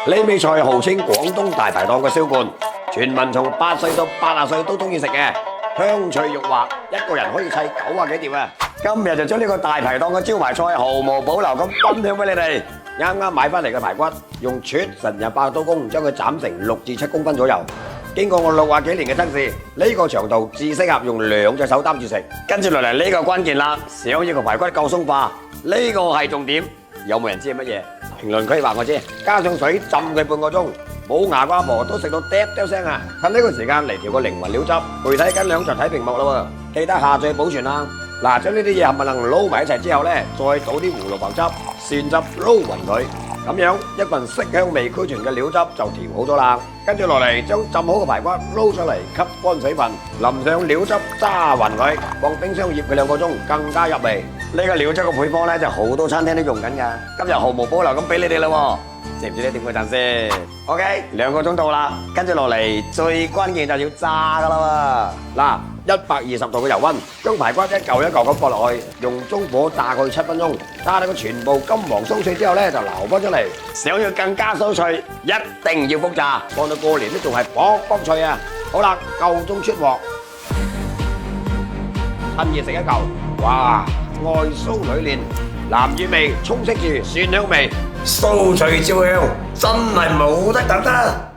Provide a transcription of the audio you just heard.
呢味菜號稱廣東大排檔嘅銷冠，全民從8歲到80歲都中意食嘅，香脆肉滑，一個人可以砌90幾碟啊！今日就將呢個大排檔嘅招牌菜毫無保留咁分享俾你哋。啱啱買翻嚟嘅排骨，用絕神入爆刀工將佢斬成6至7公分左右。經過我60幾年嘅測試，呢個長度至適合用2隻手擔住食。跟住落嚟呢個關鍵啦，想要個排骨夠鬆化，呢個係重點。有冇人知係乜嘢？評論區話我知。加上水浸佢半個鐘，冇牙瓜婆都食到嗒嗒聲啊！趁呢個時間嚟調個靈魂料汁，具體跟2就睇屏幕啦喎。記得下載保存啦。嗱，將呢啲嘢冚唪唥撈埋一齊之後呢，再倒啲胡蘿蔔汁、蒜汁撈勻佢，咁樣一份色香味俱全嘅料汁就調好咗啦。跟住落嚟，將浸好嘅排骨撈上嚟，吸乾水分，淋上料汁揸勻佢，放冰箱醃佢2個鐘，更加入味。呢個料汁嘅配方呢，就好多餐廳都用緊㗎。今日毫無保留咁俾你哋啦喎，知唔知你點個讚先 ？OK， 2個鐘到啦，跟住落嚟最關鍵就要炸㗎啦喎。嗱，120度嘅油溫，將排骨一嚿一嚿咁放落去，用中火炸佢7分鐘，炸到佢全部金黃酥脆之後呢，就撈翻出嚟。想要更加酥脆，一定要復炸，放到過年都仲係卜卜脆啊！好啦，夠鐘出鑊，趁熱食一嚿，哇！外酥裏嫩，南乳味充斥住蒜香味，酥脆焦香，真係冇得等啦！